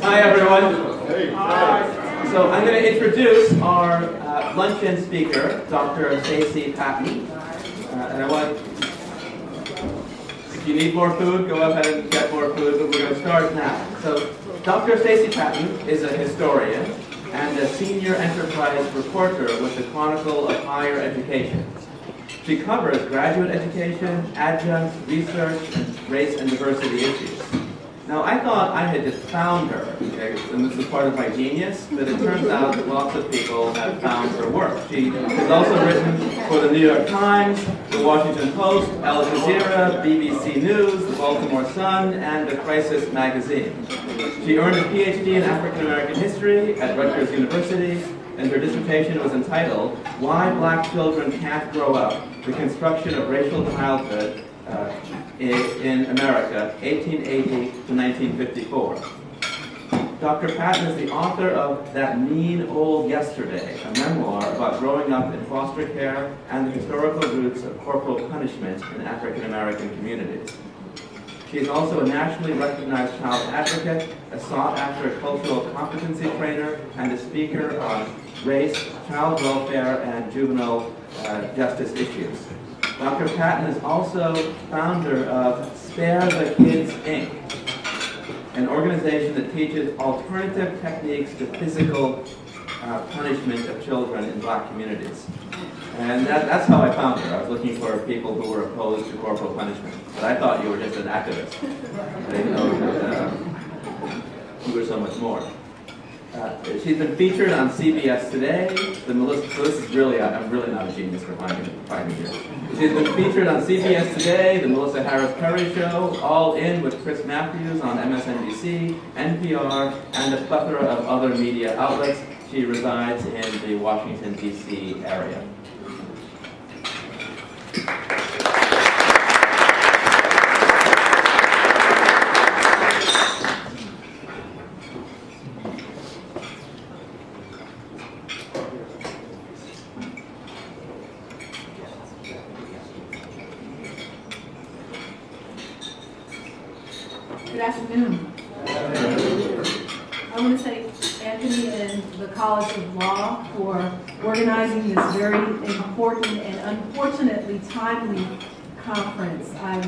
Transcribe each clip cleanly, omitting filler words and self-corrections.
Hi, everyone. Hey. Hi. So I'm going to introduce our luncheon speaker, Dr. Stacy Patton. And I want, if you need more food, go ahead and get more food, but we're going to start now. So Dr. Stacy Patton is a historian and a senior enterprise reporter with the Chronicle of Higher Education. She covers graduate education, adjunct, research, and race and diversity issues. Now, I thought I had just found her, okay, and this is part of my genius, but it turns out that lots of people have found her work. She has also written for the New York Times, the Washington Post, Al Jazeera, BBC News, the Baltimore Sun, and the Crisis magazine. She earned a PhD in African American history at Rutgers University, and her dissertation was entitled, Why Black Children Can't Grow Up, The Construction of Racial Childhood in America, 1880 to 1954. Dr. Patton is the author of That Mean Old Yesterday, a memoir about growing up in foster care and the historical roots of corporal punishment in African American communities. She is also a nationally recognized child advocate, a sought-after cultural competency trainer, and a speaker on race, child welfare, and juvenile justice issues. Dr. Patton is also founder of Spare the Kids, Inc., an organization that teaches alternative techniques to physical punishment of children in black communities. And that's how I found her. I was looking for people who were opposed to corporal punishment. But I thought you were just an activist. I didn't know that you were so much more. She's been featured on CBS Today. So this is really, I'm really not a genius for finding here. She's been featured on CBS Today, the Melissa Harris Perry Show, All In with Chris Matthews on MSNBC, NPR, and a plethora of other media outlets. She resides in the Washington, D.C. area. Good afternoon. I want to thank Anthony and the College of Law for organizing this very important and unfortunately timely conference. I'm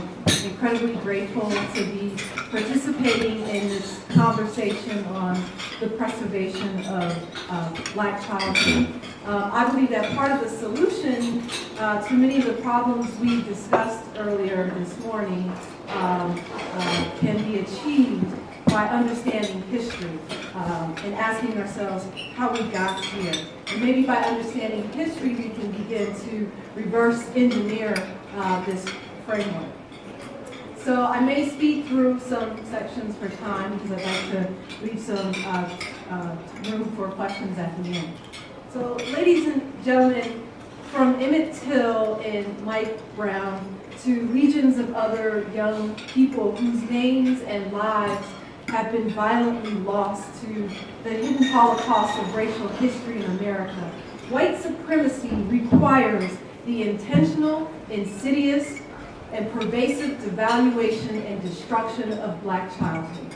incredibly grateful to be participating in this conversation on the preservation of black childhood. I believe that part of the solution to many of the problems we discussed earlier this morning can be achieved by understanding history and asking ourselves how we got here. And maybe by understanding history, we can begin to reverse engineer this framework. So I may speed through some sections for time because I'd like to leave some room for questions at the end. So ladies and gentlemen, from Emmett Till and Mike Brown to legions of other young people whose names and lives have been violently lost to the hidden holocaust of racial history in America, white supremacy requires the intentional, insidious, and pervasive devaluation and destruction of black childhood.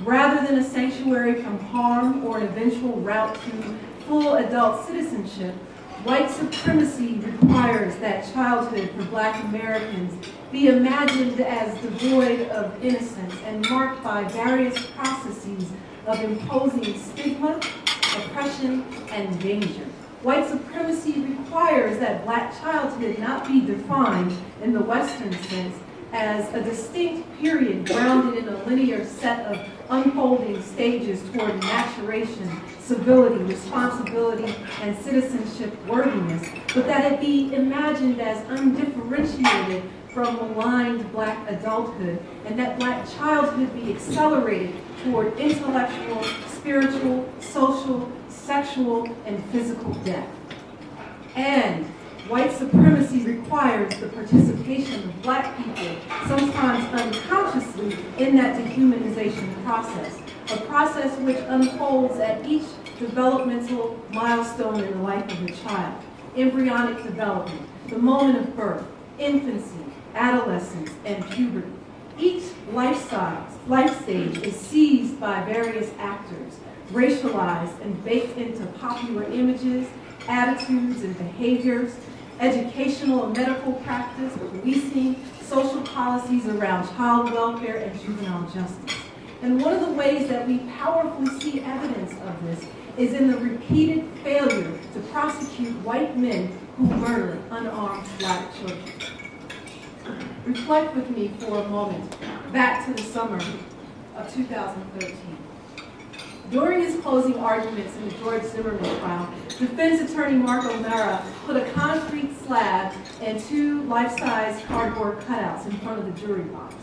Rather than a sanctuary from harm or an eventual route to full adult citizenship, white supremacy requires that childhood for black Americans be imagined as devoid of innocence and marked by various processes of imposing stigma, oppression, and danger. White supremacy requires that black childhood not be defined in the Western sense as a distinct period grounded in a linear set of unfolding stages toward maturation, civility, responsibility, and citizenship worthiness, but that it be imagined as undifferentiated from maligned black adulthood, and that black childhood be accelerated toward intellectual, spiritual, social, sexual, and physical death. And white supremacy requires the participation of black people, sometimes unconsciously, in that dehumanization process, a process which unfolds at each developmental milestone in the life of a child: embryonic development, the moment of birth, infancy, adolescence, and puberty. Each life stage is seized by various actors, racialized and baked into popular images, attitudes and behaviors, educational and medical practice, policing, social policies around child welfare and juvenile justice. And one of the ways that we powerfully see evidence of this is in the repeated failure to prosecute white men who murder unarmed black children. Reflect with me for a moment back to the summer of 2013. During his closing arguments in the George Zimmerman trial, defense attorney Mark O'Mara put a concrete slab and two life-size cardboard cutouts in front of the jury box.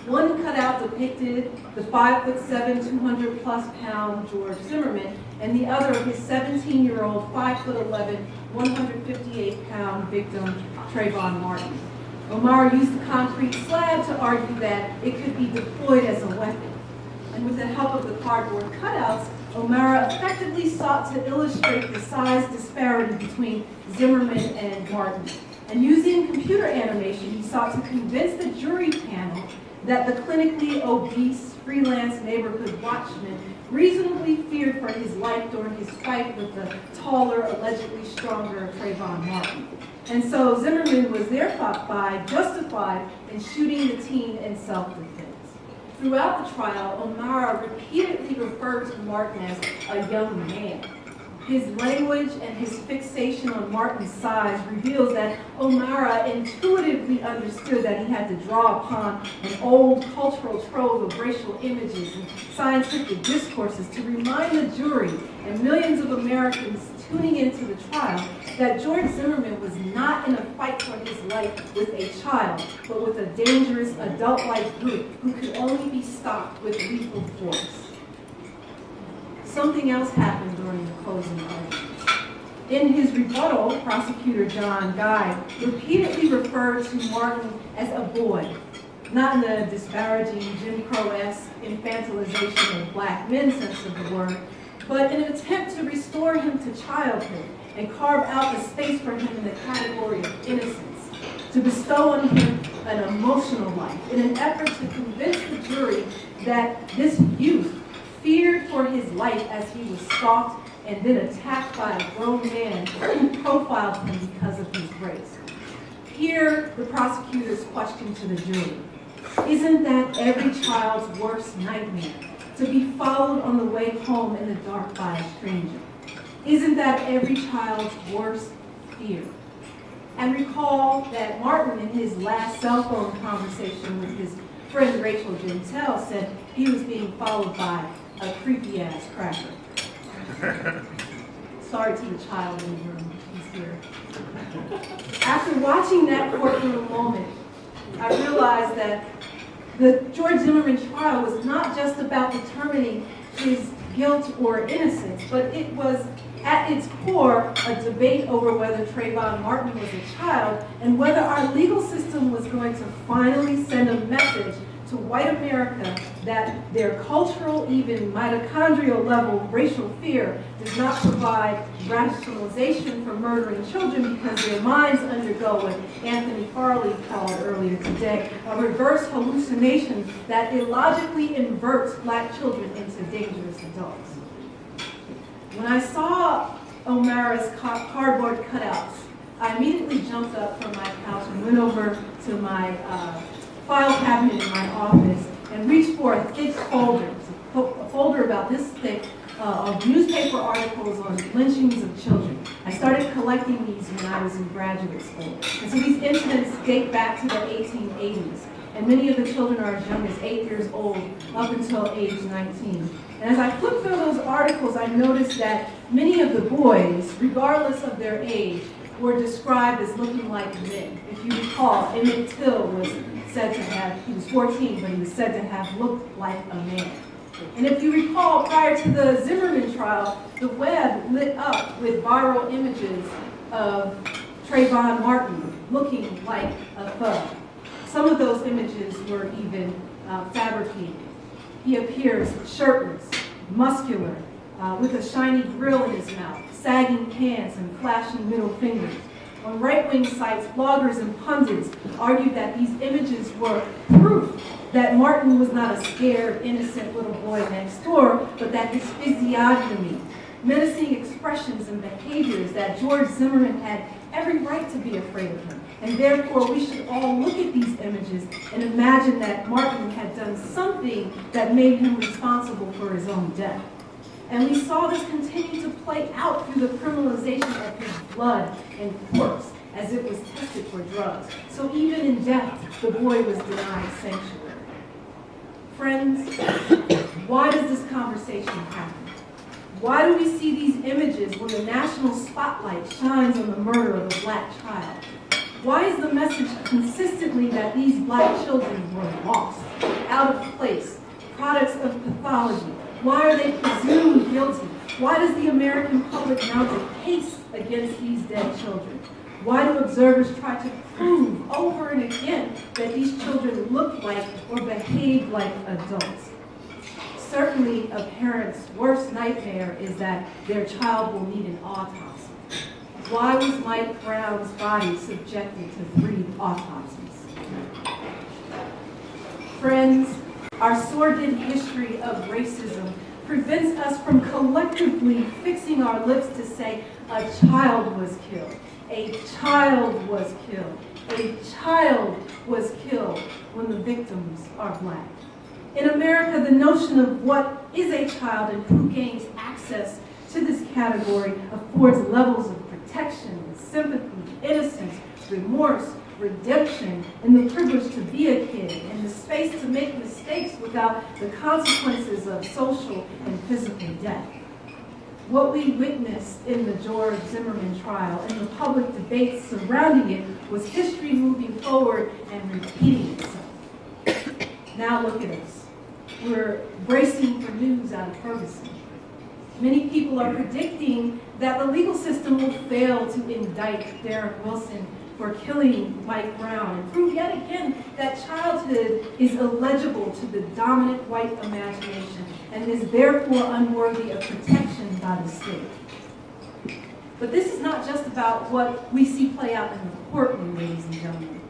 One cutout depicted the 5'7", 200-plus pound George Zimmerman, and the other his 17-year-old, 5'11", 158-pound victim, Trayvon Martin. O'Mara used the concrete slab to argue that it could be deployed as a weapon. And with the help of the cardboard cutouts, O'Mara effectively sought to illustrate the size disparity between Zimmerman and Martin. And using computer animation, he sought to convince the jury panel that the clinically obese freelance neighborhood watchman reasonably feared for his life during his fight with the taller, allegedly stronger Trayvon Martin. And so Zimmerman was thereby justified in shooting the teen in self-defense. Throughout the trial, O'Mara repeatedly referred to Martin as a young man. His language and his fixation on Martin's size reveals that O'Mara intuitively understood that he had to draw upon an old cultural trove of racial images and scientific discourses to remind the jury and millions of Americans tuning into the trial that George Zimmerman was not in a fight for his life with a child, but with a dangerous adult-like group who could only be stopped with lethal force. Something else happened during the closing arguments. In his rebuttal, prosecutor John Guy repeatedly referred to Martin as a boy, not in the disparaging Jim Crow-esque infantilization of black men sense of the word, but in an attempt to restore him to childhood and carve out a space for him in the category of innocence, to bestow on him an emotional life, in an effort to convince the jury that this youth feared for his life as he was stalked and then attacked by a grown man who profiled him because of his race. Here, the prosecutor's question to the jury: isn't that every child's worst nightmare, to be followed on the way home in the dark by a stranger? Isn't that every child's worst fear? And recall that Martin, in his last cell phone conversation with his friend Rachel Gentile, said he was being followed by a creepy-ass cracker. Sorry to the child in the room, he's here. After watching that courtroom moment, I realized that the George Zimmerman trial was not just about determining his guilt or innocence, but it was at its core a debate over whether Trayvon Martin was a child and whether our legal system was going to finally send a message to white America that their cultural, even mitochondrial level racial fear does not provide rationalization for murdering children because their minds undergo what Anthony Farley called earlier today a reverse hallucination that illogically inverts black children into dangerous adults. When I saw O'Mara's cardboard cutouts, I immediately jumped up from my couch and went over to my file cabinet in my office and reached for a thick folder, a folder about this thick of newspaper articles on lynchings of children. I started collecting these when I was in graduate school. And so these incidents date back to the 1880s. And many of the children are as young as 8 years old up until age 19. And as I flipped through those articles, I noticed that many of the boys, regardless of their age, were described as looking like men. If you recall, Emmett Till was said to have, he was 14, but he was said to have looked like a man. And if you recall, prior to the Zimmerman trial, the web lit up with viral images of Trayvon Martin looking like a thug. Some of those images were even fabricated. He appears shirtless, muscular, with a shiny grill in his mouth, sagging pants and flashing middle fingers. On right-wing sites, bloggers and pundits argued that these images were proof that Martin was not a scared, innocent little boy next door, but that his physiognomy, menacing expressions and behaviors, that George Zimmerman had every right to be afraid of him. And therefore, we should all look at these images and imagine that Martin had done something that made him responsible for his own death. And we saw this continue to play out through the criminalization of his blood and corpse as it was tested for drugs. So even in death, the boy was denied sanctuary. Friends, why does this conversation happen? Why do we see these images when the national spotlight shines on the murder of a black child? Why is the message consistently that these black children were lost, out of place, products of pathology? Why are they presumed guilty? Why does the American public mount a case against these dead children? Why do observers try to prove over and again that these children look like or behave like adults? Certainly, a parent's worst nightmare is that their child will need an autopsy. Why was Mike Brown's body subjected to 3 autopsies? Friends, our sordid history of racism prevents us from collectively fixing our lips to say, a child was killed, a child was killed, a child was killed when the victims are black. In America, the notion of what is a child and who gains access to this category affords levels of protection, sympathy, innocence, remorse, redemption, and the privilege to be a kid, and the space to make mistakes without the consequences of social and physical death. What we witnessed in the George Zimmerman trial and the public debates surrounding it was history moving forward and repeating itself. Now look at us. We're bracing for news out of Ferguson. Many people are predicting that the legal system will fail to indict Derek Wilson for killing Mike Brown and prove yet again that childhood is illegible to the dominant white imagination and is therefore unworthy of protection by the state. But this is not just about what we see play out in the courtroom, ladies and gentlemen.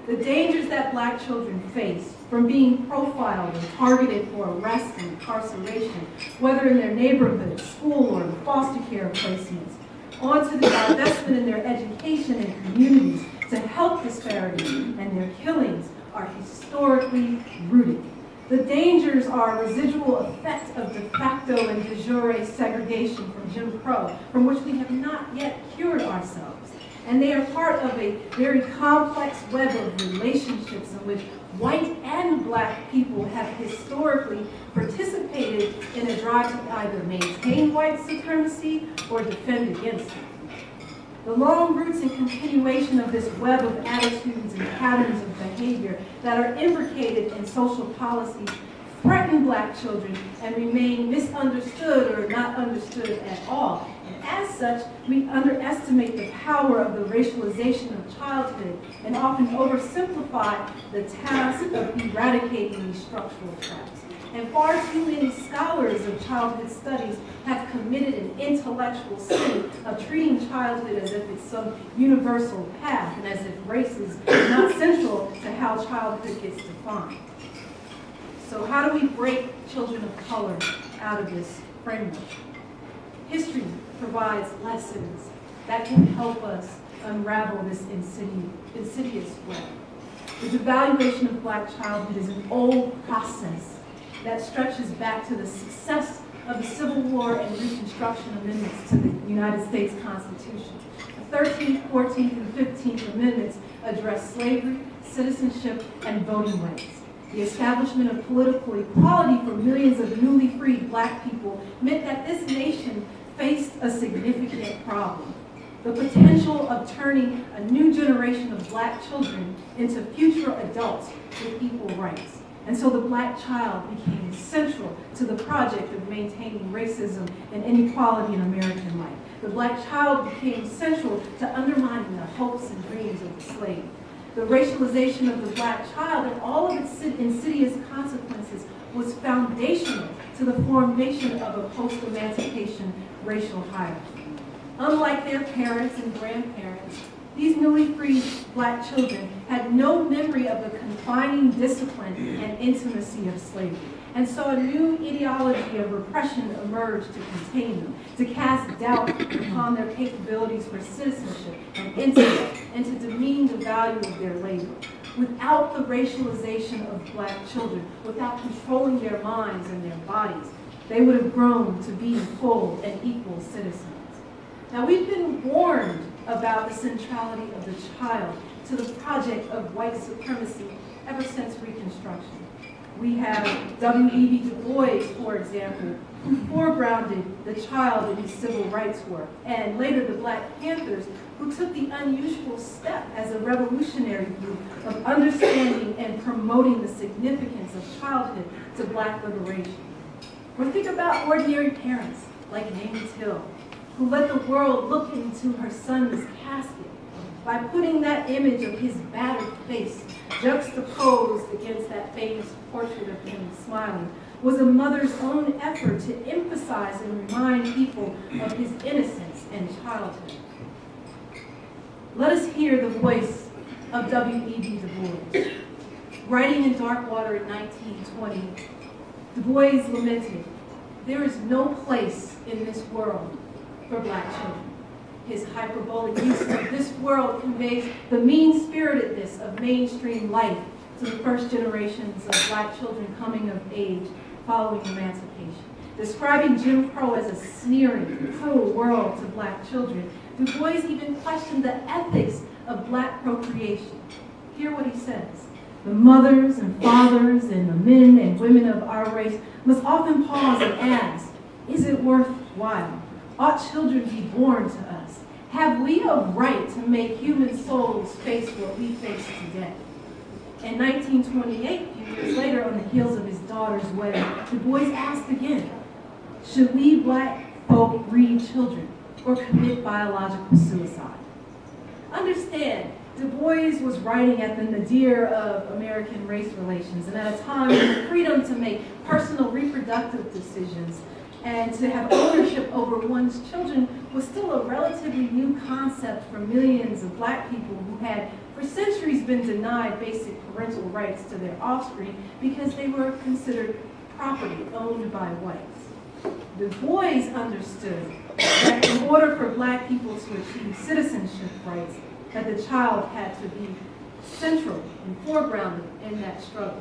The dangers that black children face from being profiled and targeted for arrest and incarceration, whether in their neighborhood, school, or in foster care placements, onto the divestment in their education and communities to health disparities and their killings are historically rooted. The dangers are a residual effect of de facto and de jure segregation from Jim Crow, from which we have not yet cured ourselves. And they are part of a very complex web of relationships in which white and black people have historically participated in a drive to either maintain white supremacy or defend against it. The long roots and continuation of this web of attitudes and patterns of behavior that are imbricated in social policies threaten black children and remain misunderstood or not understood at all. And as such, we underestimate the power of the racialization of childhood and often oversimplify the task of eradicating these structural traps. And far too many scholars of childhood studies have committed an intellectual sin of treating childhood as if it's some universal path and as if race is not central to how childhood gets defined. So how do we break children of color out of this framework? History provides lessons that can help us unravel this insidious web. The devaluation of black childhood is an old process that stretches back to the success of the Civil War and Reconstruction amendments to the United States Constitution. The 13th, 14th, and 15th Amendments address slavery, citizenship, and voting rights. The establishment of political equality for millions of newly freed black people meant that this nation faced a significant problem: the potential of turning a new generation of black children into future adults with equal rights. And so the black child became central to the project of maintaining racism and inequality in American life. The black child became central to undermining the hopes and dreams of the slave. The racialization of the black child and all of its insidious consequences was foundational to the formation of a post-emancipation racial hierarchy. Unlike their parents and grandparents, These newly freed black children had no memory of the confining discipline and intimacy of slavery, and so a new ideology of repression emerged to contain them, to cast doubt upon their capabilities for citizenship and intellect, and to demean the value of their labor. Without the racialization of black children, without controlling their minds and their bodies, they would have grown to be full and equal citizens. Now, we've been warned about the centrality of the child to the project of white supremacy ever since Reconstruction. We have W.E.B. Du Bois, for example, who foregrounded the child in his civil rights work, and later the Black Panthers, who took the unusual step as a revolutionary group of understanding and promoting the significance of childhood to black liberation. Or think about ordinary parents like Amy Till, who let the world look into her son's casket by putting that image of his battered face juxtaposed against that famous portrait of him smiling, was a mother's own effort to emphasize and remind people of his innocence and childhood. Let us hear the voice of W.E.B. Du Bois. Writing in Darkwater in 1920, Du Bois lamented, "There is no place in this world for black children." His hyperbolic use of this world conveys the mean-spiritedness of mainstream life to the first generations of black children coming of age following emancipation. Describing Jim Crow as a sneering, cruel world to black children, Du Bois even questioned the ethics of black procreation. Hear what he says. "The mothers and fathers and the men and women of our race must often pause and ask, is it worthwhile? Ought children be born to us? Have we a right to make human souls face what we face today?" In 1928, a few years later, on the heels of his daughter's wedding, Du Bois asked again, should we black folk breed children or commit biological suicide? Understand, Du Bois was writing at the nadir of American race relations, and at a time when the freedom to make personal reproductive decisions and to have ownership over one's children was still a relatively new concept for millions of black people who had for centuries been denied basic parental rights to their offspring because they were considered property owned by whites. Du Bois understood that in order for black people to achieve citizenship rights, that the child had to be central and foregrounded in that struggle.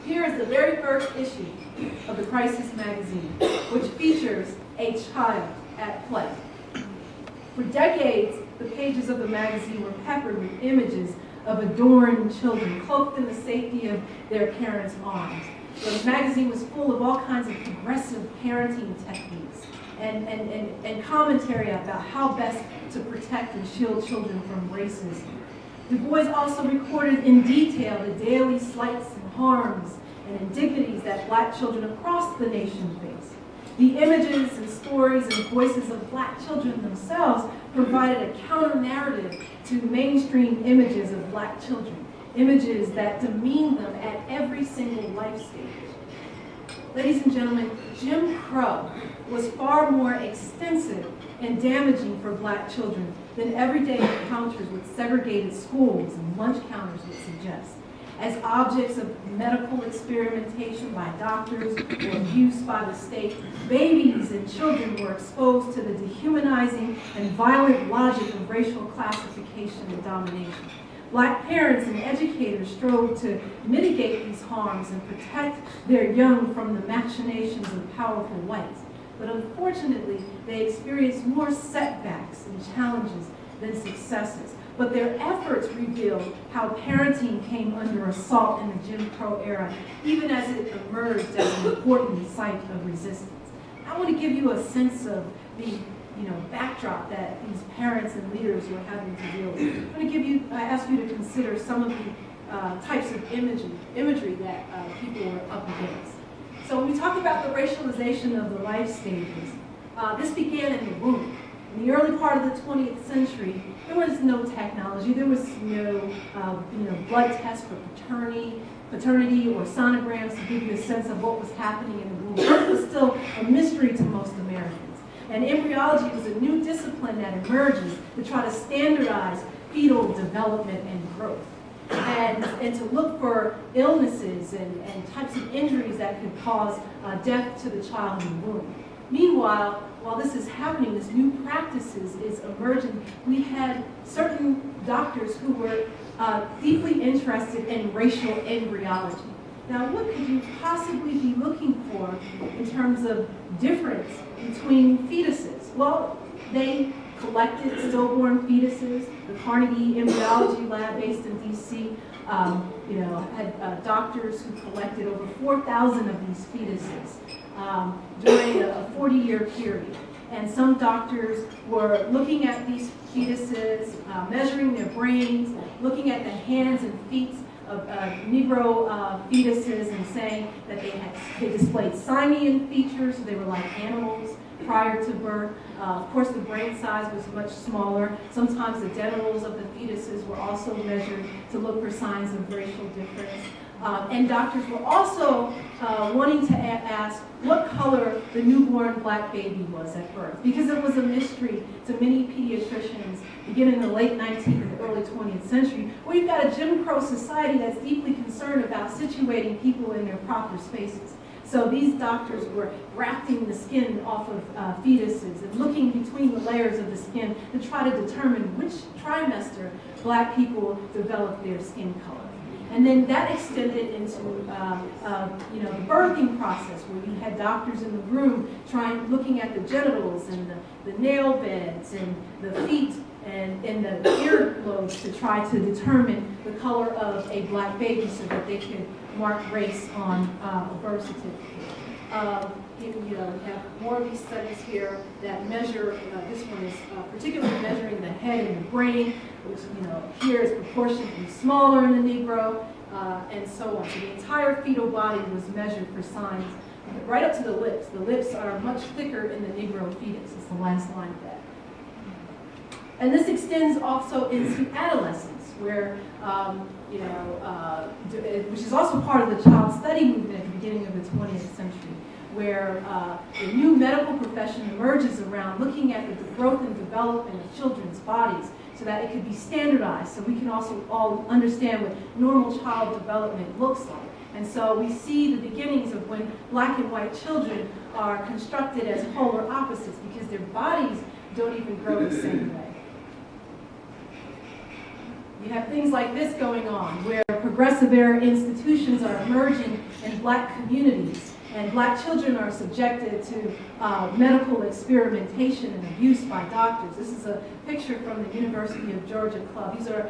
Here is the very first issue of the Crisis magazine, which features a child at play. For decades, the pages of the magazine were peppered with images of adorned children cloaked in the safety of their parents' arms. The magazine was full of all kinds of progressive parenting techniques and commentary about how best to protect and shield children from racism. Du Bois also recorded in detail the daily slights and harms and indignities that black children across the nation face. The images and stories and voices of black children themselves provided a counter-narrative to mainstream images of black children, images that demeaned them at every single life stage. Ladies and gentlemen, Jim Crow was far more extensive and damaging for black children than everyday encounters with segregated schools and lunch counters would suggest. As objects of medical experimentation by doctors or abuse by the state, babies and children were exposed to the dehumanizing and violent logic of racial classification and domination. Black parents and educators strove to mitigate these harms and protect their young from the machinations of powerful whites. But unfortunately, they experienced more setbacks and challenges than successes. But their efforts revealed how parenting came under assault in the Jim Crow era, even as it emerged as an important site of resistance. I want to give you a sense of the backdrop that these parents and leaders were having to deal with. I'm going to ask you to consider some of the types of imagery that people were up against. So when we talk about the racialization of the life stages, this began in the womb. In the early part of the 20th century, there was no technology. There was no blood tests for paternity or sonograms to give you a sense of what was happening in the womb. Birth was still a mystery to most Americans. And embryology was a new discipline that emerges to try to standardize fetal development and growth. And to look for illnesses and types of injuries that could cause death to the child in the womb. Meanwhile, while this is happening, this new practices is emerging, we had certain doctors who were deeply interested in racial embryology. Now, what could you possibly be looking for in terms of difference between fetuses? Well, they collected stillborn fetuses. The Carnegie Embryology Lab, based in D.C., had doctors who collected over 4,000 of these fetuses during a 40-year period. And some doctors were looking at these fetuses, measuring their brains, looking at the hands and feet of Negro fetuses and saying that they displayed simian features, so they were like animals prior to birth. Of course, the brain size was much smaller. Sometimes the genitals of the fetuses were also measured to look for signs of racial difference. And doctors were also wanting to ask what color the newborn black baby was at birth, because it was a mystery to many pediatricians beginning in the late 19th and early 20th century, where you've got a Jim Crow society that's deeply concerned about situating people in their proper spaces. So these doctors were grafting the skin off of fetuses and looking between the layers of the skin to try to determine which trimester black people developed their skin color. And then that extended into the birthing process, where you had doctors in the room looking at the genitals and the nail beds and the feet and the earlobes to try to determine the color of a black baby so that they could mark race on a birth certificate. We have more of these studies here that measure, this one is particularly measuring the head and the brain, which here is proportionately smaller in the Negro, and so on. So the entire fetal body was measured for signs, right up to the lips. The lips are much thicker in the Negro fetus. It's the last line of that. And this extends also into adolescence, where, which is also part of the child study movement at the beginning of the 20th century, where the new medical profession emerges around looking at the growth and development of children's bodies so that it could be standardized, so we can also all understand what normal child development looks like. And so we see the beginnings of when black and white children are constructed as polar opposites because their bodies don't even grow the same way. You have things like this going on, where progressive era institutions are emerging in black communities, and black children are subjected to medical experimentation and abuse by doctors. This is a picture from the University of Georgia Club. These are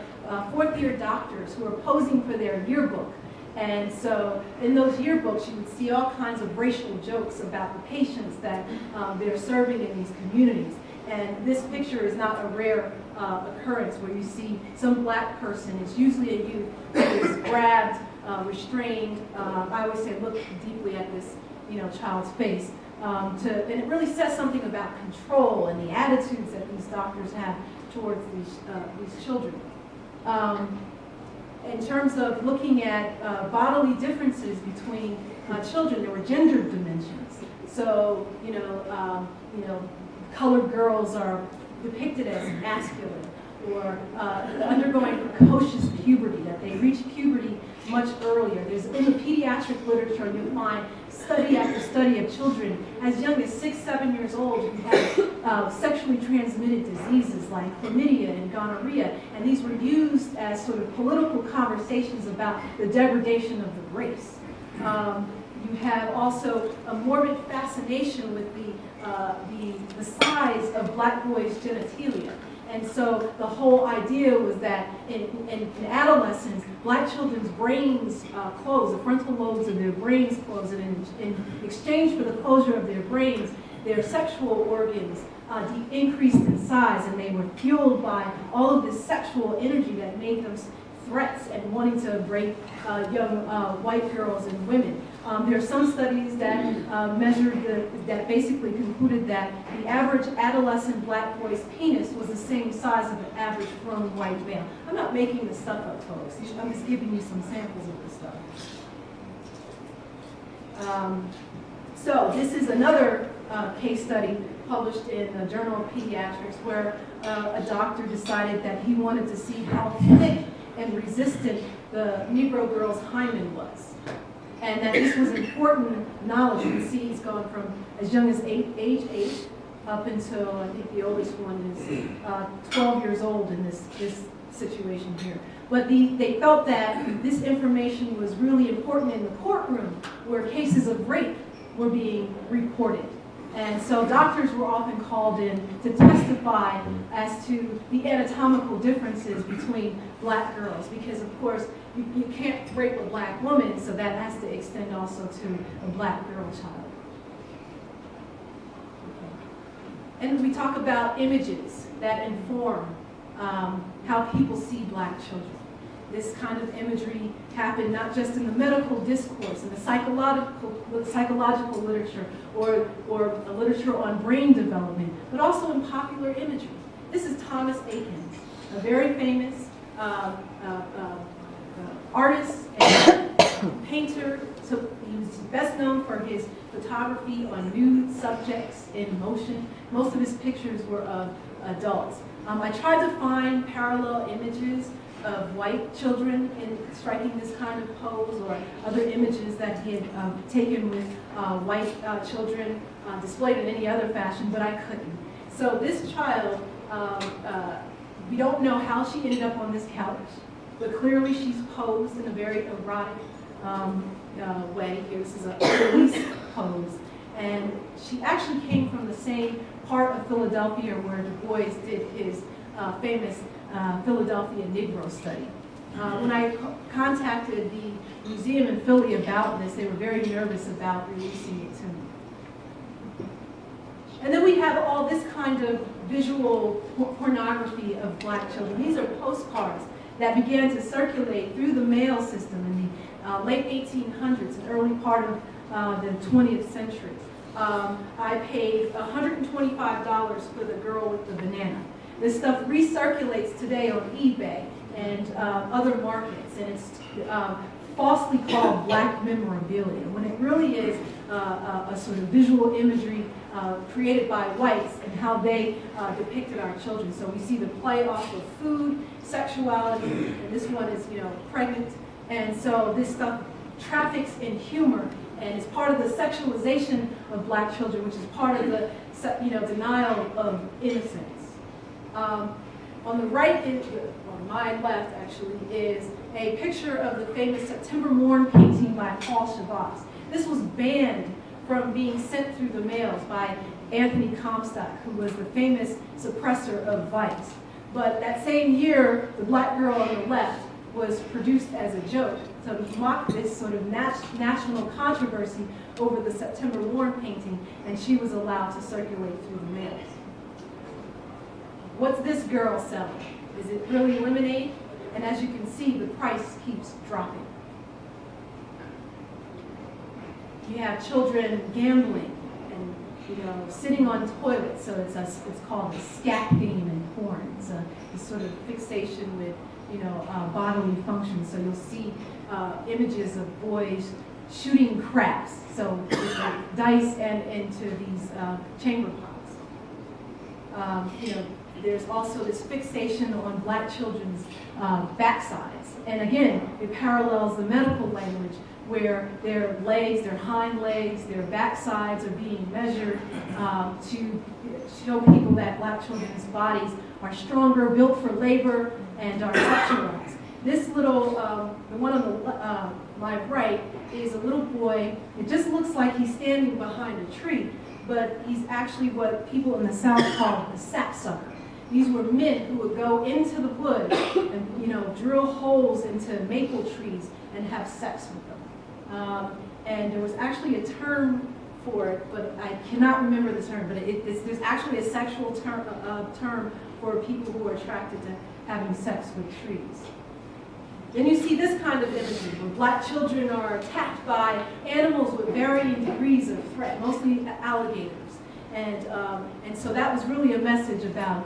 fourth-year doctors who are posing for their yearbook. And so in those yearbooks, you would see all kinds of racial jokes about the patients that they're serving in these communities. And this picture is not a rare occurrence where you see some black person, it's usually a youth, who is grabbed, restrained. I always say look deeply at this child's face. And it really says something about control and the attitudes that these doctors have towards these children. In terms of looking at bodily differences between children, there were gender dimensions. So, colored girls are depicted as masculine or undergoing precocious puberty, that they reach puberty much earlier. There's in the pediatric literature, you'll find study after study of children as young as 6, 7 years old who have sexually transmitted diseases like chlamydia and gonorrhea, and these were used as sort of political conversations about the degradation of the race. You have also a morbid fascination with the size of black boys' genitalia. And so the whole idea was that in adolescence, black children's brains close, the frontal lobes of their brains close, and in exchange for the closure of their brains, their sexual organs increased in size, and they were fueled by all of this sexual energy that made them threats and wanting to rape young white girls and women. There are some studies that that basically concluded that the average adolescent black boy's penis was the same size of an average grown white male. I'm not making this stuff up, folks. I'm just giving you some samples of this stuff. So this is another case study published in the Journal of Pediatrics where a doctor decided that he wanted to see how thick and resistant the Negro girl's hymen was. And that this was important knowledge. You can see he's gone from as young as age 8 up until, I think the oldest one is 12 years old in this situation here. But they felt that this information was really important in the courtroom where cases of rape were being reported. And so doctors were often called in to testify as to the anatomical differences between black girls, because of course you can't rape a black woman, so that has to extend also to a black girl child. Okay. And we talk about images that inform how people see black children. This kind of imagery happened not just in the medical discourse, in the psychological literature, or a literature on brain development, but also in popular imagery. This is Thomas Eakins, a very famous artist and painter. So he was best known for his photography on nude subjects in motion. Most of his pictures were of adults. I tried to find parallel images of white children in striking this kind of pose, or other images that he had taken with white children displayed in any other fashion, but I couldn't. So this child, we don't know how she ended up on this couch, but clearly she's posed in a very erotic way. Here, this is a police pose. And she actually came from the same part of Philadelphia where Du Bois did his famous Philadelphia Negro study. When I contacted the museum in Philly about this, they were very nervous about releasing it to me. And then we have all this kind of visual pornography of black children. These are postcards that began to circulate through the mail system in the late 1800s and early part of the 20th century. I paid $125 for the girl with the banana. This stuff recirculates today on eBay and other markets, and it's falsely called black memorabilia, when it really is a sort of visual imagery created by whites and how they depicted our children. So we see the play off of food, sexuality, and this one is, pregnant. And so this stuff traffics in humor and is part of the sexualization of black children, which is part of the denial of innocence. On the right, on my left actually, is a picture of the famous September Morn painting by Paul Farley. This was banned from being sent through the mails by Anthony Comstock, who was the famous suppressor of vice. But that same year, the black girl on the left was produced as a joke. So he mocked this sort of national controversy over the September Morn painting, and she was allowed to circulate through the mails. What's this girl selling? Is it really lemonade? And as you can see, the price keeps dropping. You have children gambling and sitting on toilets. So it's called a scat theme in porn. It's a sort of fixation with bodily function. So you'll see images of boys shooting craps, so with dice and into these chamber pots. There's also this fixation on black children's backsides. And again, it parallels the medical language where their legs, their hind legs, their backsides are being measured to show people that black children's bodies are stronger, built for labor, and are sexualized. This little, the one on my right, is a little boy. It just looks like he's standing behind a tree, but he's actually what people in the South call a sapsucker. These were men who would go into the woods and drill holes into maple trees and have sex with them. And there was actually a term for it, but I cannot remember the term. But there's actually a sexual term for people who are attracted to having sex with trees. Then you see this kind of imagery where black children are attacked by animals with varying degrees of threat, mostly alligators. And so that was really a message about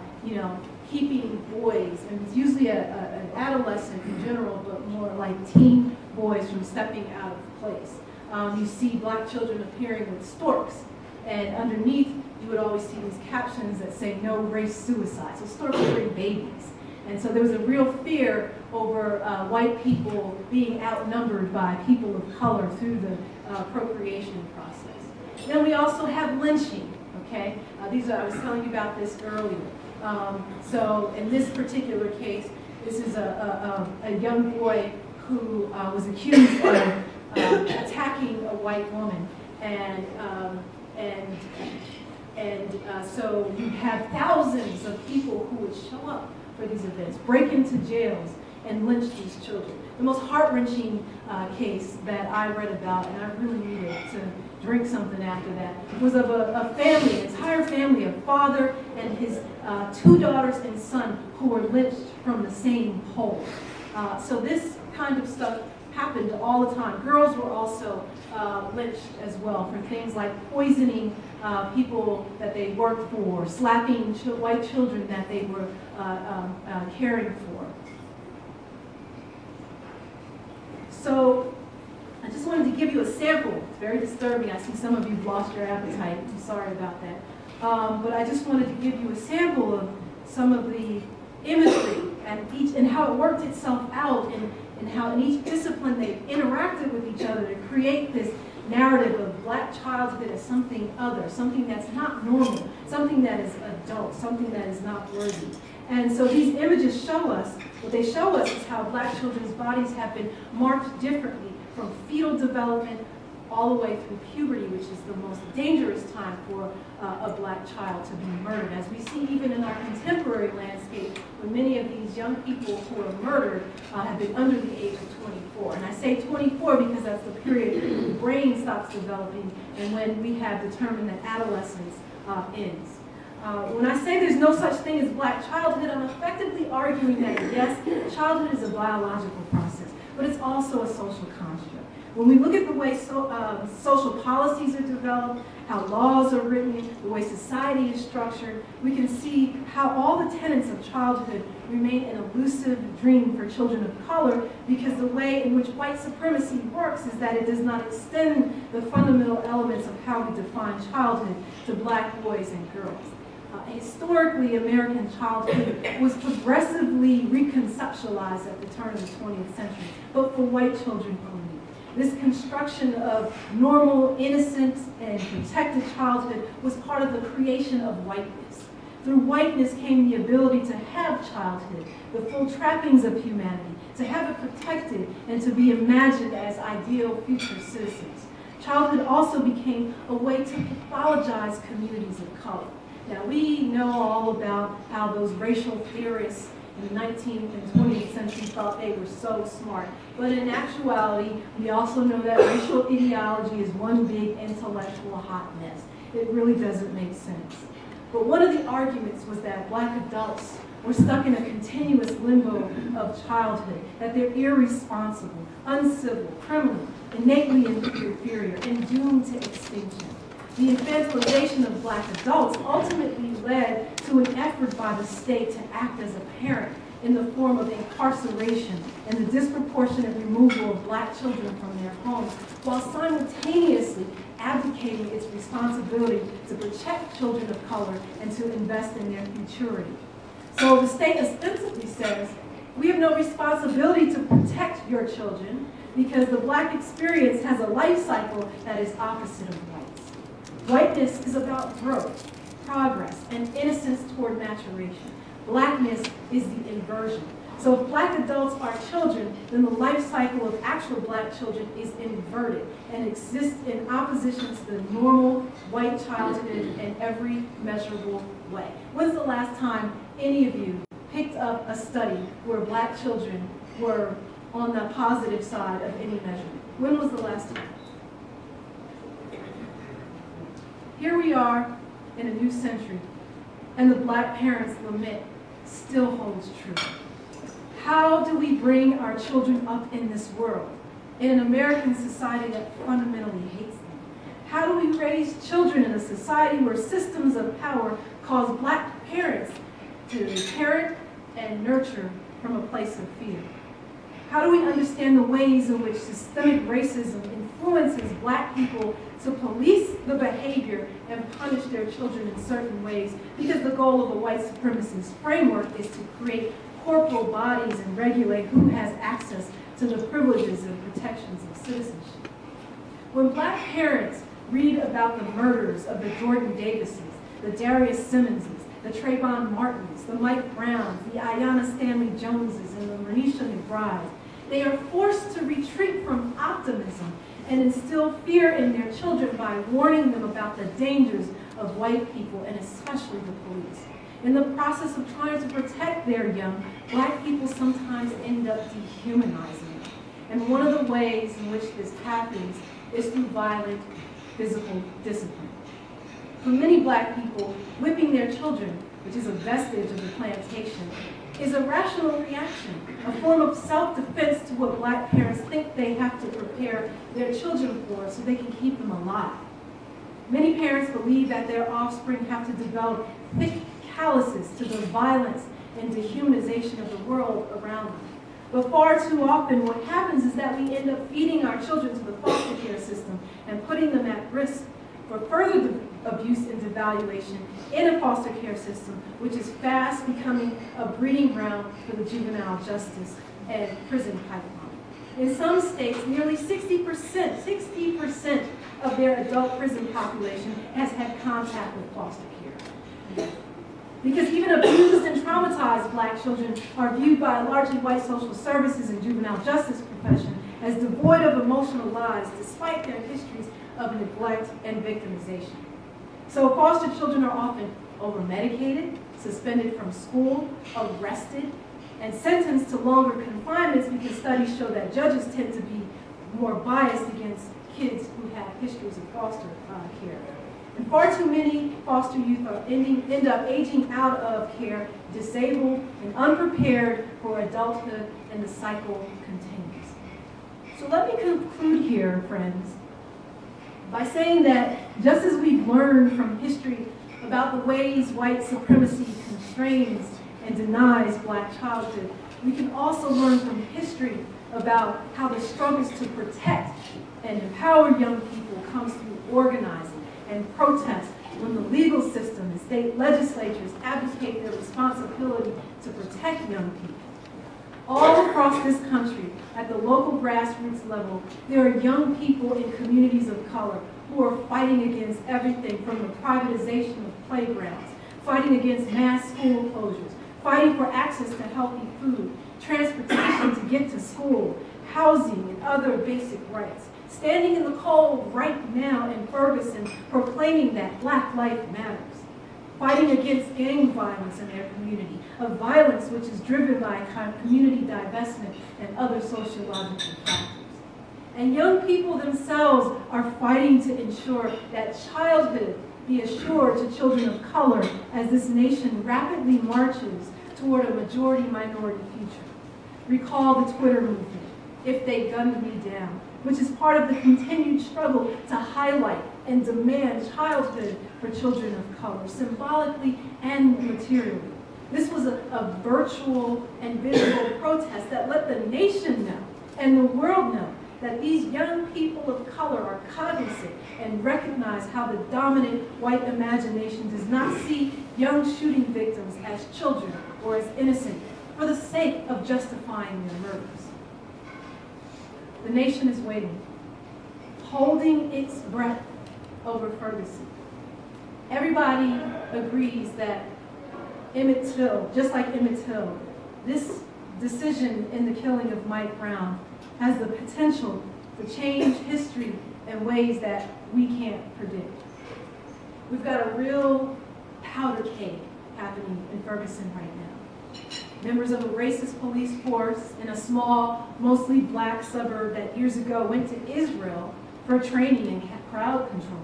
keeping boys, and it's usually an adolescent in general, but more like teen boys from stepping out of place. You see black children appearing with storks, And underneath, you would always see these captions that say no race suicide, so storm-free babies. And so there was a real fear over white people being outnumbered by people of color through the procreation process. Then we also have lynching, okay? I was telling you about this earlier. So in this particular case, this is a young boy who was accused of attacking a white woman. So you have thousands of people who would show up for these events, break into jails, and lynch these children. The most heart-wrenching case that I read about, and I really needed to drink something after that, was of a family, an entire family, a father and his 2 daughters and son who were lynched from the same pole. So this kind of stuff happened all the time. Girls were also lynched as well for things like poisoning people that they worked for, slapping white children that they were caring for. So I just wanted to give you a sample. It's very disturbing. I see some of you have lost your appetite. I'm sorry about that. But I just wanted to give you a sample of some of the imagery and how it worked itself out and how in each discipline they interacted with each other to create this narrative of black childhood as something other, something that's not normal, something that is adult, something that is not worthy. And so these images show us, what they show us is how black children's bodies have been marked differently from fetal development all the way through puberty, which is the most dangerous time for a black child to be murdered. As we see even in our contemporary landscape, when many of these young people who are murdered have been under the age of 24. And I say 24 because that's the period when the brain stops developing and when we have determined that adolescence ends. When I say there's no such thing as black childhood, I'm effectively arguing that yes, childhood is a biological process, but it's also a social construct. When we look at the way social policies are developed, how laws are written, the way society is structured, we can see how all the tenets of childhood remain an elusive dream for children of color, because the way in which white supremacy works is that it does not extend the fundamental elements of how we define childhood to black boys and girls. Historically, American childhood was progressively reconceptualized at the turn of the 20th century, but for white children only. This construction of normal, innocent, and protected childhood was part of the creation of whiteness. Through whiteness came the ability to have childhood, the full trappings of humanity, to have it protected, and to be imagined as ideal future citizens. Childhood also became a way to pathologize communities of color. Now, we know all about how those racial theorists in the 19th and 20th century thought they were so smart. But in actuality, we also know that racial ideology is one big intellectual hot mess. It really doesn't make sense. But one of the arguments was that black adults were stuck in a continuous limbo of childhood, that they're irresponsible, uncivil, criminal, innately inferior, and doomed to extinction. The infantilization of black adults ultimately led to an effort by the state to act as a parent in the form of incarceration and the disproportionate removal of black children from their homes, while simultaneously advocating its responsibility to protect children of color and to invest in their futurity. So the state ostensibly says, we have no responsibility to protect your children because the black experience has a life cycle that is opposite of whites. Whiteness is about growth, progress, and innocence toward maturation. Blackness is the inversion. So if black adults are children, then the life cycle of actual black children is inverted and exists in opposition to the normal white childhood in every measurable way. When's the last time any of you picked up a study where black children were on the positive side of any measurement? When was the last time? Here we are in a new century, and the black parents' lament still holds true. How do we bring our children up in this world, in an American society that fundamentally hates them? How do we raise children in a society where systems of power cause black parents to parent and nurture from a place of fear? How do we understand the ways in which systemic racism influences black people to police the behavior and punish their children in certain ways, because the goal of a white supremacist framework is to create corporal bodies and regulate who has access to the privileges and protections of citizenship. When black parents read about the murders of the Jordan Davises, the Darius Simmonses, the Trayvon Martins, the Mike Browns, the Ayanna Stanley Joneses, and the Manisha McBrides, they are forced to retreat from optimism and instill fear in their children by warning them about the dangers of white people and especially the police. In the process of trying to protect their young, black people sometimes end up dehumanizing them. And one of the ways in which this happens is through violent physical discipline. For many black people, whipping their children, which is a vestige of the plantation, is a rational reaction, a form of self-defense to what black parents think they have to prepare their children for so they can keep them alive. Many parents believe that their offspring have to develop thick calluses to the violence and dehumanization of the world around them. But far too often what happens is that we end up feeding our children to the foster care system and putting them at risk for further abuse and devaluation in a foster care system, which is fast becoming a breeding ground for the juvenile justice and prison pipeline. In some states, nearly 60% of their adult prison population has had contact with foster care. Because even abused and traumatized black children are viewed by a largely white social services and juvenile justice profession as devoid of emotional lives despite their histories of neglect and victimization. So foster children are often over-medicated, suspended from school, arrested, and sentenced to longer confinements because studies show that judges tend to be more biased against kids who have histories of foster care. And far too many foster youth end up aging out of care, disabled and unprepared for adulthood, and the cycle continues. So let me conclude here, friends, by saying that just as we've learned from history about the ways white supremacy constrains and denies black childhood, we can also learn from history about how the struggles to protect and empower young people comes through organizing and protest when the legal system and state legislatures abdicate their responsibility to protect young people. All across this country, at the local grassroots level, there are young people in communities of color who are fighting against everything from the privatization of playgrounds, fighting against mass school closures, fighting for access to healthy food, transportation to get to school, housing, and other basic rights. Standing in the cold right now in Ferguson, proclaiming that Black life matters. Fighting against gang violence in their community, a violence which is driven by community divestment and other sociological factors. And young people themselves are fighting to ensure that childhood be assured to children of color as this nation rapidly marches toward a majority-minority future. Recall the Twitter movement, "If They Gunned Me Down," which is part of the continued struggle to highlight and demand childhood for children of color, symbolically and materially. This was a virtual and visible protest that let the nation know and the world know that these young people of color are cognizant and recognize how the dominant white imagination does not see young shooting victims as children or as innocent for the sake of justifying their murders. The nation is waiting, holding its breath over Ferguson. Everybody agrees that Emmett Till, just like Emmett Till, this decision in the killing of Mike Brown has the potential to change history in ways that we can't predict. We've got a real powder keg happening in Ferguson right now. Members of a racist police force in a small, mostly black suburb that years ago went to Israel for training in crowd control.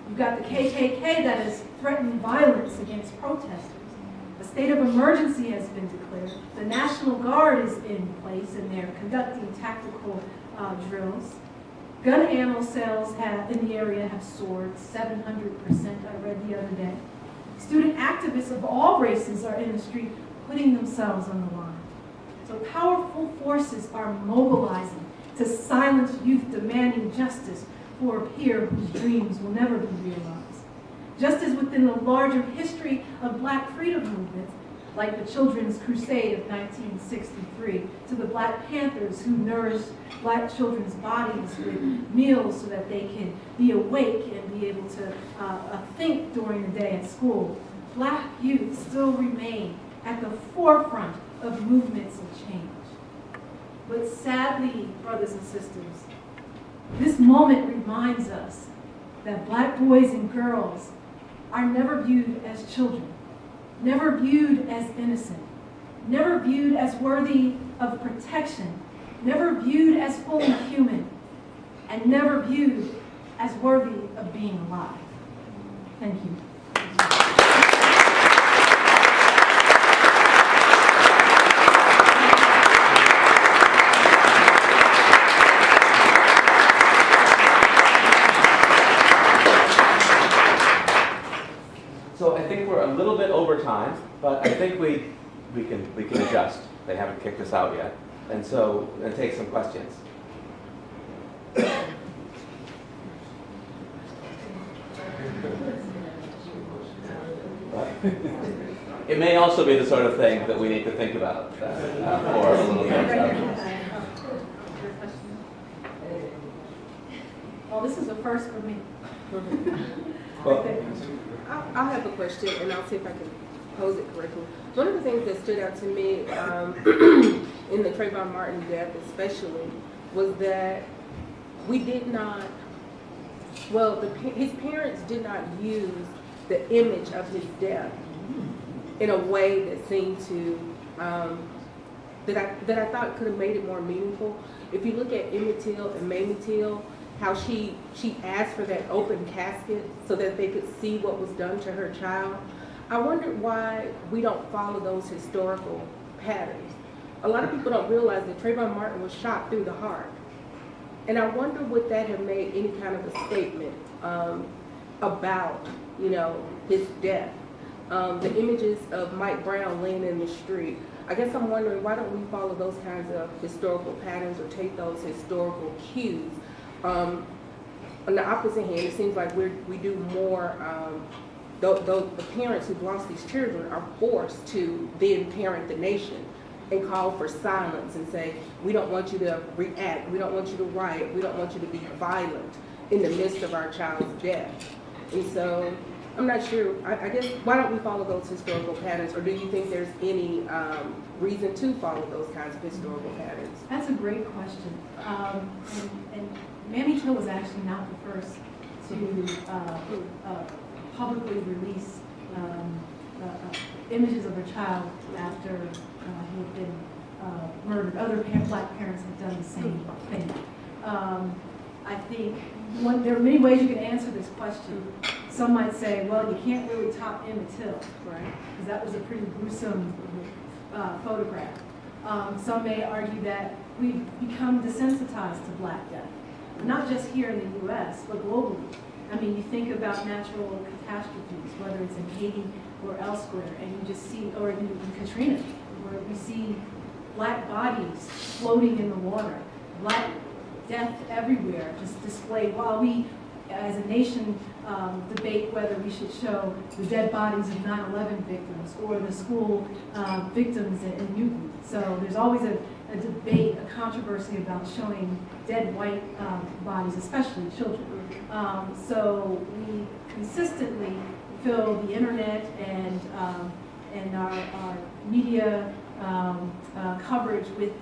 You've got the KKK that has threatened violence against protesters. A state of emergency has been declared. The National Guard is in place and they're conducting tactical drills. Gun ammo sales in the area have soared 700%, I read the other day. Student activists of all races are in the street putting themselves on the line. So powerful forces are mobilizing to silence youth demanding justice for a peer whose dreams will never be realized. Just as within the larger history of Black freedom movements, like the Children's Crusade of 1963, to the Black Panthers who nourished Black children's bodies with meals so that they can be awake and be able to think during the day at school, Black youth still remain at the forefront of movements of change. But sadly, brothers and sisters, this moment reminds us that Black boys and girls are never viewed as children, never viewed as innocent, never viewed as worthy of protection, never viewed as fully human, and never viewed as worthy of being alive. Thank you. So I think we're a little bit over time, but I think we can adjust. They haven't kicked us out yet. And so we're going to take some questions. It may also be the sort of thing that we need to think about for a little bit. Oh, this is a first for me. Well, I'll have a question, and I'll see if I can pose it correctly. One of the things that stood out to me in the Trayvon Martin death especially was that we did not, well, his parents did not use the image of his death in a way that seemed to, that I thought could have made it more meaningful. If you look at Emmett Till and Mamie Till, how she asked for that open casket so that they could see what was done to her child. I wondered why we don't follow those historical patterns. A lot of people don't realize that Trayvon Martin was shot through the heart. And I wonder would that have made any kind of a statement about, his death. The images of Mike Brown laying in the street. I guess I'm wondering why don't we follow those kinds of historical patterns or take those historical cues. On the opposite hand, it seems like we do more, the parents who've lost these children are forced to then parent the nation and call for silence and say, we don't want you to react, we don't want you to riot, we don't want you to be violent in the midst of our child's death. And so, I'm not sure, I guess, why don't we follow those historical patterns, or do you think there's any reason to follow those kinds of historical patterns? That's a great question. And Mamie Till was actually not the first to publicly release images of her child after he had been murdered. Other Black parents have done the same thing. I think there are many ways you can answer this question. Some might say, well, you can't really top Emmett Till, right? Because that was a pretty gruesome photograph. Some may argue that we've become desensitized to Black death, not just here in the U.S., but globally. I mean, you think about natural catastrophes, whether it's in Haiti or elsewhere, and you just see, or in Katrina, where we see Black bodies floating in the water, Black death everywhere, just displayed, while we, as a nation, debate whether we should show the dead bodies of 9/11 victims or the school victims in Newton. So there's always a debate, a controversy about showing dead white bodies, especially children. So we consistently fill the internet and our media coverage with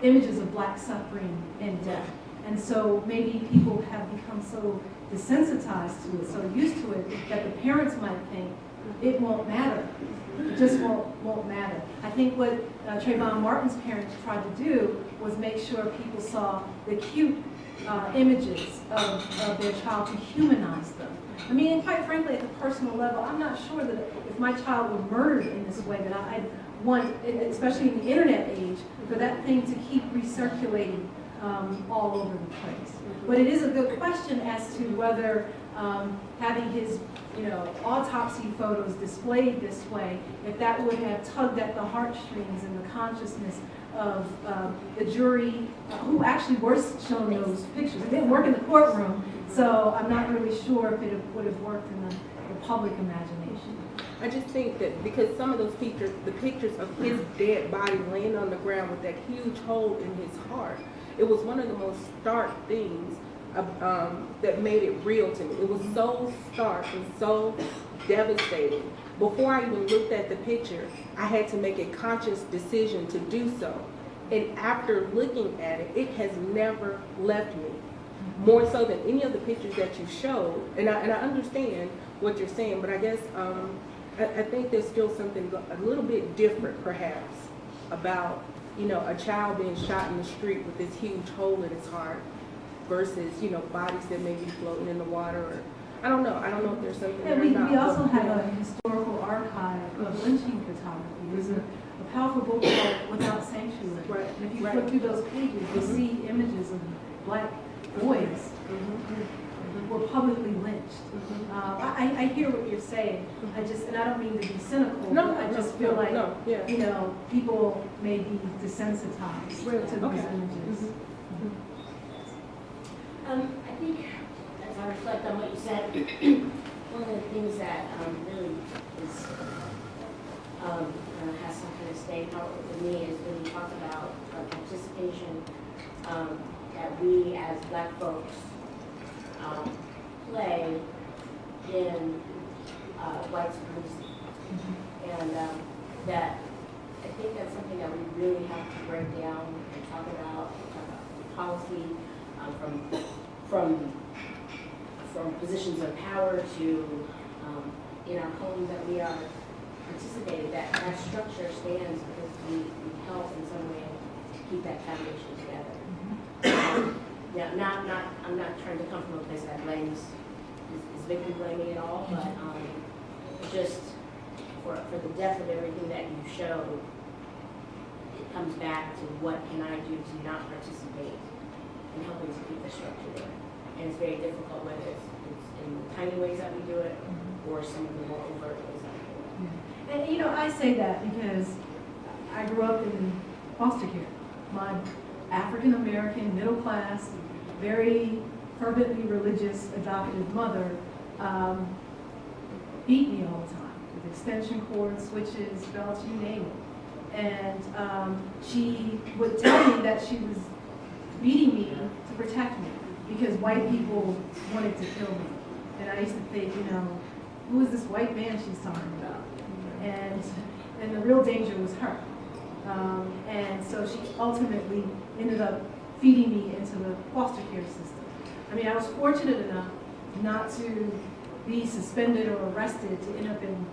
images of Black suffering and death. And so maybe people have become so desensitized to it, so used to it, that the parents might think it won't matter. It just won't matter. I think what Trayvon Martin's parents tried to do was make sure people saw the cute images of their child to humanize them. I mean, and quite frankly, at the personal level, I'm not sure that if my child were murdered in this way, that I'd want, especially in the internet age, for that thing to keep recirculating all over the place. But it is a good question as to whether having his, autopsy photos displayed this way, if that would have tugged at the heartstrings and the consciousness of the jury who actually were shown those pictures. It didn't work in the courtroom, so I'm not really sure if it would have worked in the public imagination. I just think that because some of those pictures, the pictures of his dead body laying on the ground with that huge hole in his heart, it was one of the most stark things that made it real to me. It was so stark and so devastating. Before I even looked at the picture, I had to make a conscious decision to do so. And after looking at it, it has never left me. More so than any of the pictures that you showed. And I understand what you're saying, but I guess I think there's still something a little bit different, perhaps, about a child being shot in the street with this huge hole in his heart versus bodies that may be floating in the water. Or I don't know if there's something. Yeah, we also have a historical archive of lynching photography. There's a powerful book called Without Sanctuary. Right. And if you flip through those pages, you'll see images of black boys who were publicly lynched. I hear what you're saying. And I don't mean to be cynical. No, I just feel like people may be desensitized to those images. I think, as I reflect on what you said, one of the things that really is has something to stay powerful with me is when you talk about participation that we as Black folks play in white supremacy, and that I think that's something that we really have to break down and talk about policy. From positions of power to in our homes that we are participating, that structure stands because we help in some way to keep that foundation together. I'm not trying to come from a place that blames is victim blaming at all, but just for the depth of everything that you showed, it comes back to what can I do to not participate and helping to keep the structure there. And it's very difficult whether it's in the tiny ways that we do it or some of the more overt ways that we do it. And I say that because I grew up in foster care. My African American, middle class, very fervently religious adoptive mother beat me all the time with extension cords, switches, belts, you name it. And she would tell me that she was beating me to protect me because white people wanted to kill me. And I used to think, who is this white man she's talking about? And the real danger was her. And so she ultimately ended up feeding me into the foster care system. I mean, I was fortunate enough not to be suspended or arrested to end up in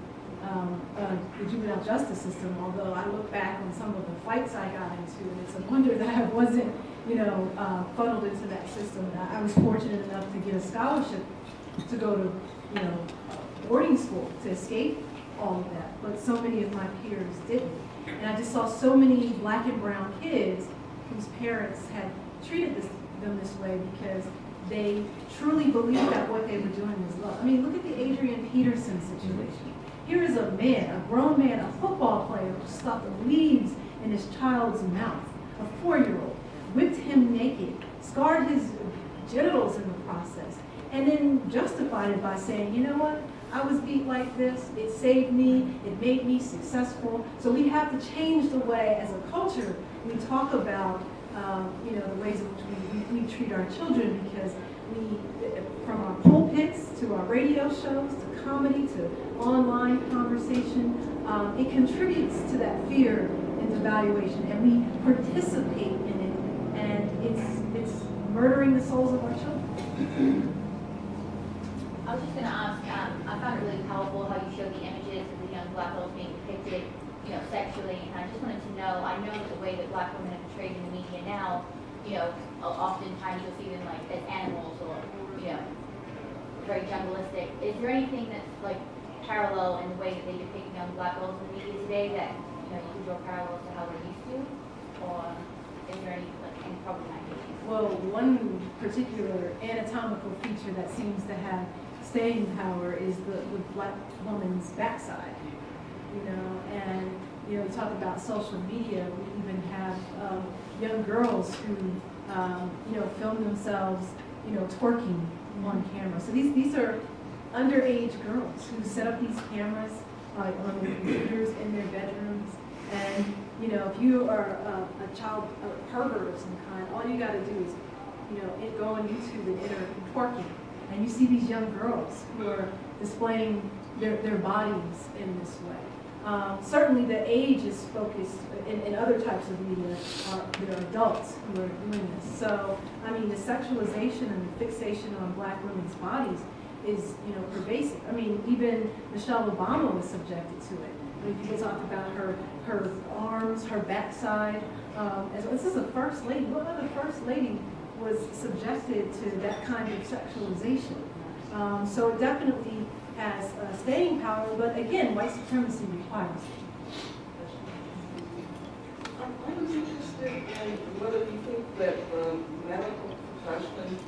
the juvenile justice system, although I look back on some of the fights I got into, and it's a wonder that I wasn't, funneled into that system. I was fortunate enough to get a scholarship to go to, boarding school to escape all of that, but so many of my peers didn't. And I just saw so many Black and brown kids whose parents had treated them this way because they truly believed that what they were doing was love. I mean, look at the Adrian Peterson situation. Here is a man, a grown man, a football player who stuffed leaves in his child's mouth, a 4-year-old, whipped him naked, scarred his genitals in the process, and then justified it by saying, you know what? I was beat like this, it saved me, it made me successful. So we have to change the way, as a culture, we talk about, the ways in which we treat our children, because from our pulpits to our radio shows to comedy to online conversation, it contributes to that fear and devaluation, and we participate in it, and it's murdering the souls of our children. I was just going to ask, I found it really powerful how you showed the images of the young Black girls being depicted, sexually, and I just wanted to know, I know that the way that Black women are portrayed in the media now, oftentimes you'll see them like as animals or, very jungleistic. Is there anything that's parallel in the way that they depict young Black girls in the media today that, you can draw parallels to how we're used to? Or is there any problem? Well, one particular anatomical feature that seems to have staying power is the black woman's backside, and, you talk about social media, we even have young girls who, film themselves, twerking on camera. So these are underage girls who set up these cameras on their computers in their bedrooms. And, if you are a child, a pervert of some kind, all you got to do is, go on YouTube and enter twerking. And you see these young girls who are displaying their bodies in this way. Certainly the age is focused in other types of media. There are adults who are doing this. So, I mean, the sexualization and the fixation on black women's bodies is, pervasive. I mean, even Michelle Obama was subjected to it. I mean, people talk about her arms, her backside. This is a first lady. What other first lady was subjected to that kind of sexualization? So it definitely has staying power, but again, white supremacy requires it. I was interested in whether you think that the medical profession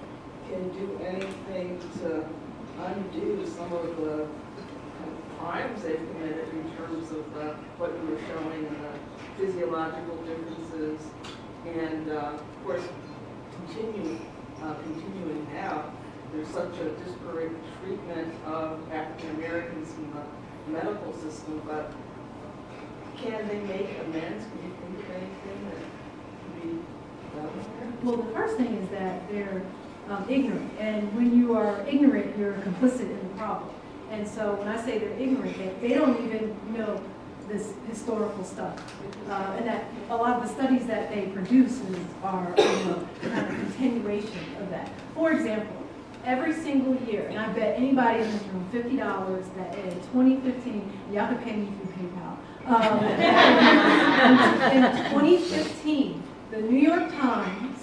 can do anything to undo some of the crimes they've committed in terms of what you were showing and the physiological differences, and of course, continuing now. There's such a disparate treatment of African Americans in the medical system, but can they make amends? Can you think of anything that can be done there? Well, the first thing is that they're ignorant, and when you are ignorant, you're complicit in the problem. And so when I say they're ignorant, they don't even know this historical stuff. And that a lot of the studies that they produce are kind of continuation of that. For example, every single year, and I bet anybody in this room $50 that in 2015, y'all can pay me through PayPal. In 2015, the New York Times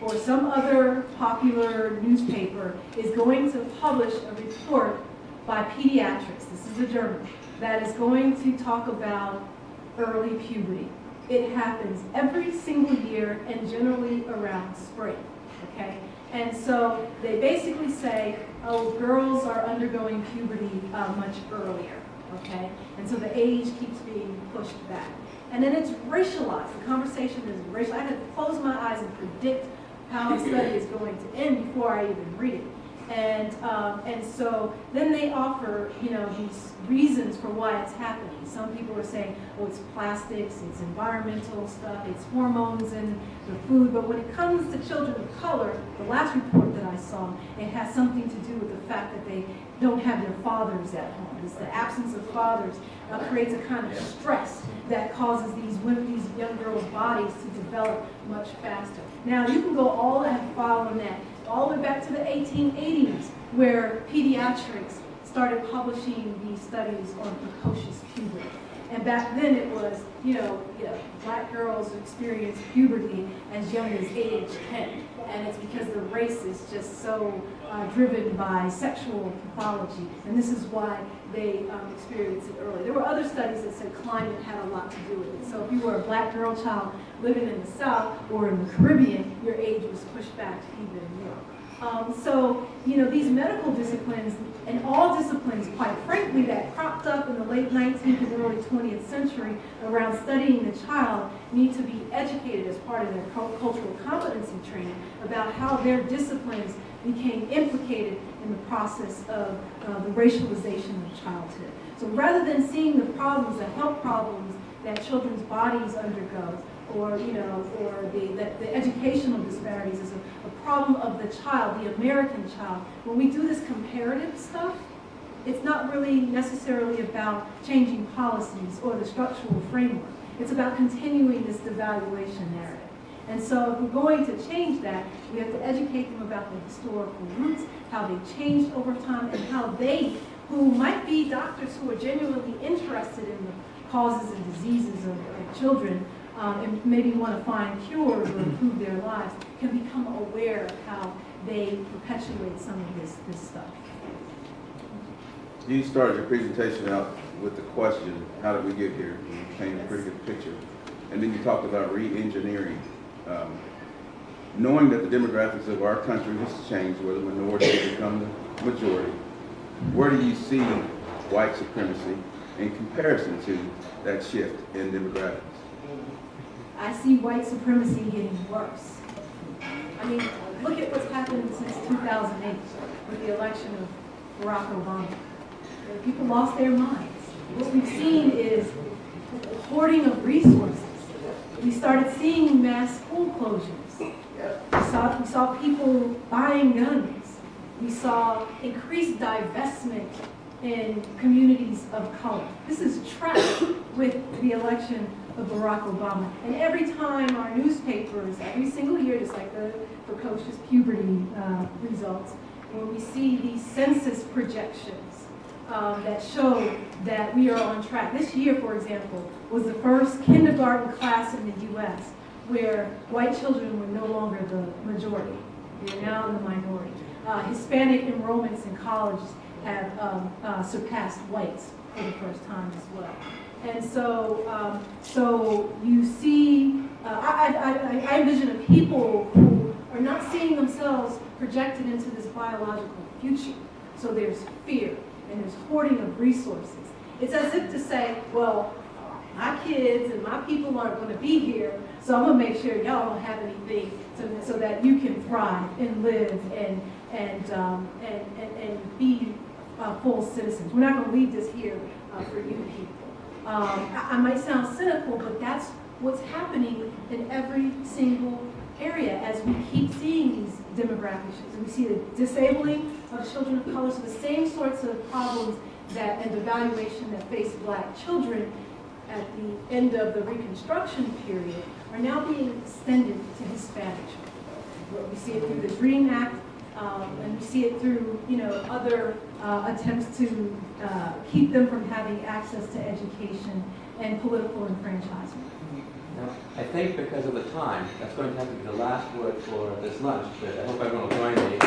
or some other popular newspaper is going to publish a report by pediatrics, this is a journal, that is going to talk about early puberty. It happens every single year and generally around spring, okay? And so they basically say, oh, girls are undergoing puberty much earlier, okay? And so the age keeps being pushed back. And then it's racialized. The conversation is racial. I had to close my eyes and predict how the study is going to end before I even read it. And so then they offer, these reasons for why it's happening. Some people are saying, oh, it's plastics, it's environmental stuff, it's hormones in the food. But when it comes to children of color, the last report that I saw, it has something to do with the fact that they don't have their fathers at home. It's the absence of fathers creates a kind of stress that causes these young girls' bodies to develop much faster. Now, you can go all and follow that all the way back to the 1880s, where pediatrics started publishing these studies on precocious puberty. And back then it was, black girls experience puberty as young as age 10. And it's because the race is just so driven by sexual pathology. And this is why they experience it early. There were other studies that said climate had a lot to do with it. So if you were a black girl child living in the South or in the Caribbean, your age was pushed back even more. So, these medical disciplines and all disciplines, quite frankly, that cropped up in the late 19th and early 20th century around studying the child need to be educated as part of their cultural competency training about how their disciplines became implicated in the process of the racialization of childhood. So rather than seeing the problems, the health problems that children's bodies undergo, or the educational disparities as a problem of the child, the American child. When we do this comparative stuff, it's not really necessarily about changing policies or the structural framework. It's about continuing this devaluation narrative. And so if we're going to change that, we have to educate them about the historical roots, how they changed over time, and how they, who might be doctors who are genuinely interested in the causes and diseases of children, and maybe want to find cures or improve their lives, can become aware of how they perpetuate some of this stuff. You started your presentation out with the question, how did we get here? You painted a pretty good picture. And then you talked about re-engineering. Knowing that the demographics of our country has changed, where the minority has become the majority, where do you see white supremacy in comparison to that shift in demographics? I see white supremacy getting worse. I mean, look at what's happened since 2008 with the election of Barack Obama. People lost their minds. What we've seen is hoarding of resources. We started seeing mass school closures. We saw people buying guns. We saw increased divestment in communities of color. This is tracked with the election of Barack Obama. And every time our newspapers, every single year, just like the precocious puberty results, when we see these census projections that show that we are on track. This year, for example, was the first kindergarten class in the U.S. where white children were no longer the majority. They're now in the minority. Hispanic enrollments in colleges have surpassed whites for the first time as well. And so you see, I envision a people who are not seeing themselves projected into this biological future. So there's fear and there's hoarding of resources. It's as if to say, well, my kids and my people aren't going to be here, so I'm going to make sure y'all don't have anything so that you can thrive and live and be full citizens. We're not going to leave this here for you people. I might sound cynical, but that's what's happening in every single area as we keep seeing these demographic shifts. We see the disabling of children of color, so the same sorts of problems that and devaluation that face black children at the end of the Reconstruction period are now being extended to Hispanic children. We see it through the DREAM Act, and we see it through other attempts to keep them from having access to education and political enfranchisement. Now, I think because of the time, that's going to have to be the last word for this lunch, but I hope everyone will join me.